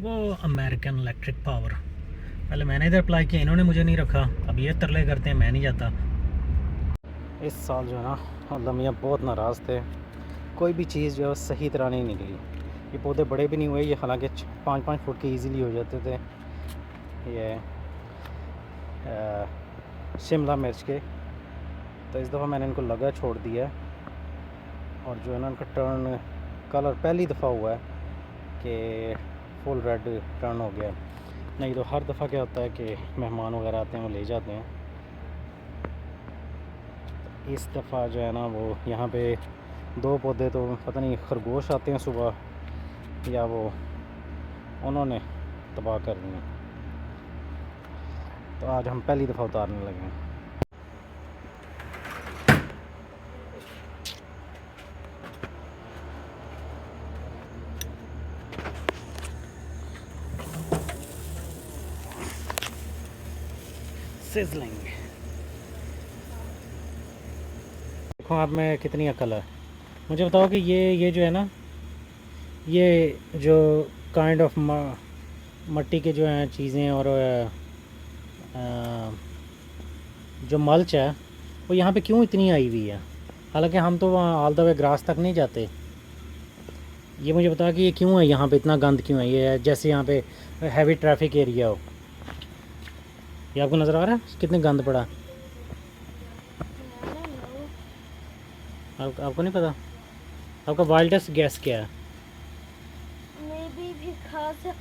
वो American electric power. पहले मैंने इधर अप्लाई किया, इन्होंने मुझे नहीं रखा, अब ये तरले करते हैं मैं नहीं जाता। इस साल जो है ना अल्लाह मियाँ बहुत नाराज़ थे, कोई भी चीज़ जो है सही तरह नहीं निकली। ये पौधे बड़े भी नहीं हुए, ये हालांकि 5-5 फुट के इजीली हो जाते थे। ये शिमला मिर्च के, तो इस दफ़ा मैंने इनको लगा छोड़ दिया और जो है ना इनका टर्न कलर पहली दफ़ा हुआ है कि फुल रेड टर्न हो गया। नहीं तो हर दफ़ा क्या होता है कि मेहमान वगैरह आते हैं वो ले जाते हैं। इस दफ़ा जो है ना वो यहाँ पे 2 पौधे तो पता नहीं खरगोश आते हैं सुबह या वो उन्होंने तबाह कर दिए, तो आज हम पहली दफ़ा उतारने लगे हैं। सिजलिंग, देखो आप में कितनी अकल है। मुझे बताओ कि ये जो है ना, ये जो काइंड ऑफ मट्टी के जो हैं चीज़ें और जो मल्च है वो यहाँ पे क्यों इतनी आई हुई है, हालांकि हम तो वहाँ ऑल द वे ग्रास तक नहीं जाते। ये मुझे बता कि ये क्यों है, यहाँ पे इतना गंद क्यों है। ये जैसे यहाँ पे हैवी ट्रैफिक एरिया हो। ये आपको नज़र आ रहा है कितने गंद पड़ा। आपको नहीं पता? आपका वाइल्डेस्ट गैस क्या है? Maybe because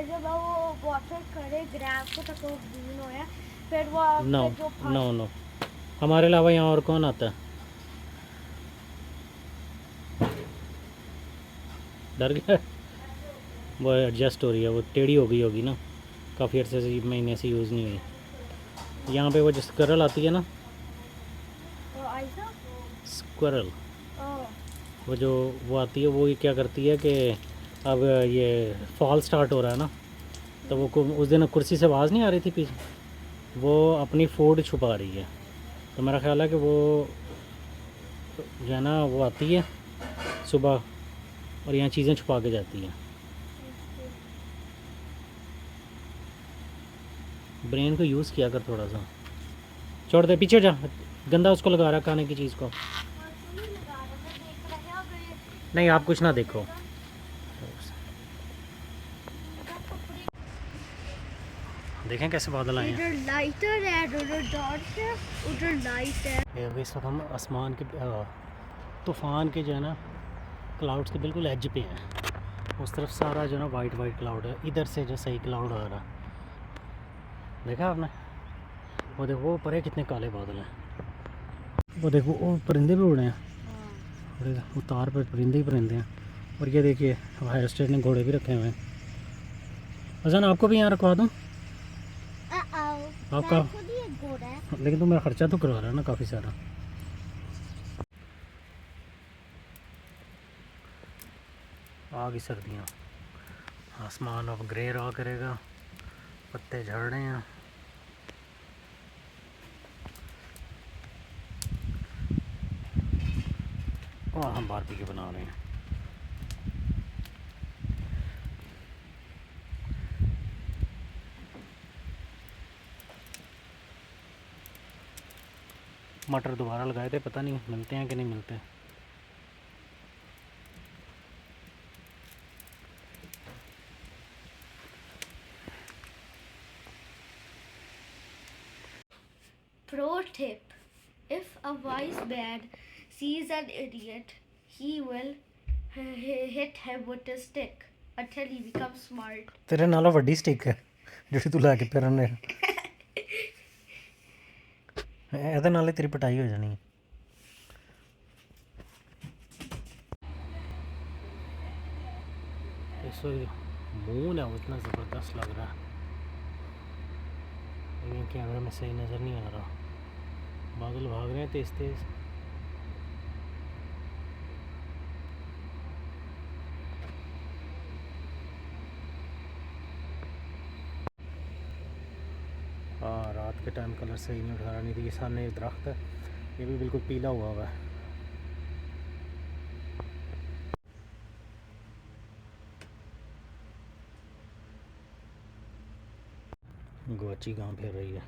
जब वो वाटर करे ग्रास को तो ग्रीन होया, फिर वो नो फिर जो नो नो, हमारे अलावा यहाँ और कौन आता है? डर गया? वो एडजस्ट हो रही है, वो टेढ़ी हो गई होगी ना, काफ़ी अर्से से महीने से यूज़ नहीं हुई। यहाँ पे वो जो स्क्विरल आती है ना, स्क्विरल, वो आती है, वो ये क्या करती है कि अब ये फॉल स्टार्ट हो रहा है ना, तो वो उस दिन कुर्सी से आवाज़ नहीं आ रही थी पीछे, वो अपनी फूड छुपा रही है। तो मेरा ख्याल है कि वो जो है ना वो आती है सुबह और यहाँ चीज़ें छुपा के जाती हैं। ब्रेन को यूज़ किया कर थोड़ा सा। छोड़ दे, पीछे जा, गंदा उसको लगा रहा खाने की चीज़ को। नहीं आप कुछ ना देखो। देखें कैसे बादल आए हैं। इधर लाइटर है, उधर डार्क है, उधर लाइट है। इस वक्त हम आसमान के तूफ़ान के जो है ना क्लाउड्स के बिल्कुल एज पे हैं। उस तरफ सारा जो है ना वाइट वाइट क्लाउड है, इधर से जो सही क्लाउड आ रहा। देखा आपने? वो देखो वो ऊपर है कितने काले बादल हैं। वो देखो वो परिंदे भी उड़े हैं, वो तार पर परिंदे ही परिंदे हैं। और ये देखिए हायर स्टेट ने घोड़े भी रखे हुए हैं। अजान आपको भी यहाँ रखवा दूँ? आपका लेकिन तो मेरा ख़र्चा तो करवा रहा है ना काफ़ी सारा। आ गई सर्दियाँ, आसमान अब ग्रे रहा करेगा, पत्ते झड़ रहे हैं। और हम बारबेक्यू बना रहे हैं। मटर दोबारा लगाए थे, पता नहीं मिलते हैं कि नहीं मिलते। Pro tip: if a wise man sees an idiot, he will hit him with a stick until he becomes smart. तेरे नालों वड्डी स्टिक है ਜਿਹੜੀ ਤੂੰ ਲਾ ਕੇ ਫਿਰਨੇ, ਇਹਦੇ ਨਾਲ ਹੀ ਤੇਰੀ ਪਟਾਈ ਹੋ ਜਾਣੀ। इस वक्त मून है वो इतना ज़बरदस्त लग रहा है, लेकिन कैमरे में सही नज़र नहीं आ रहा। बादल भाग रहे हैं तेज़ तेज़। हाँ रात के टाइम कलर सही नहीं उठा रहा, नहीं तो ये सामने एक दरख्त है, ये भी बिल्कुल पीला हुआ है। गुआची कहाँ फिर रही है।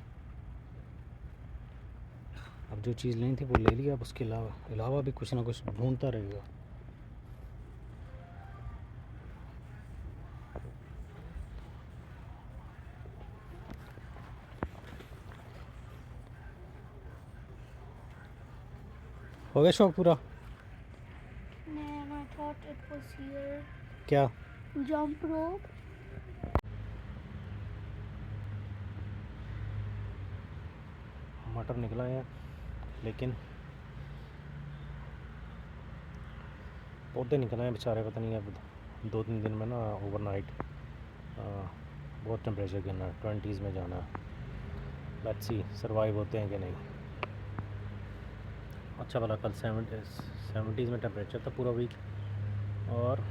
अब जो चीज़ लेनी थी वो ले लिया, अब उसके अलावा भी कुछ ना कुछ ढूंढता रहेगा। हो गया शौक पूरा? Man, I thought it was here. क्या? Jump rope. मटर निकला है, लेकिन पौधे निकले हैं बेचारे, पता नहीं अब 2-3 दिन में ना ओवरनाइट बहुत टेम्परेचर गिरना है, 20s में जाना है। लेट्स सी सर्वाइव होते हैं कि नहीं। अच्छा भला कल 70s में टेम्परेचर था पूरा वीक, और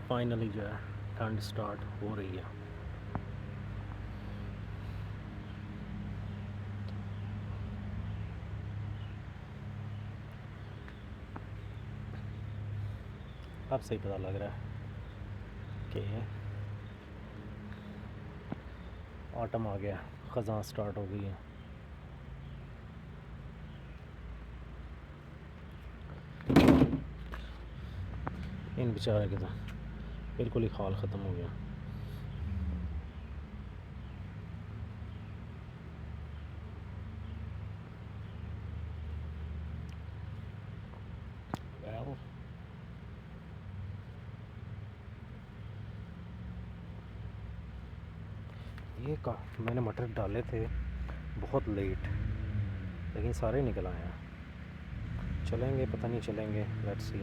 फाइनली जो है ठंड स्टार्ट हो रही है। अब सही पता लग रहा है कि ऑटम आ गया, ख़ज़ां स्टार्ट हो गई है। इन बेचारे के तो बिल्कुल ही खाल ख़त्म हो गया। मैंने मटर डाले थे बहुत लेट, लेकिन सारे निकल आए हैं। चलेंगे पता नहीं चलेंगे, लेट्स सी।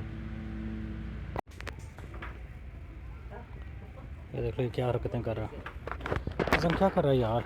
ये देख लो ये क्या हरकतें कर रहा है, कसम क्या कर रहा है यार।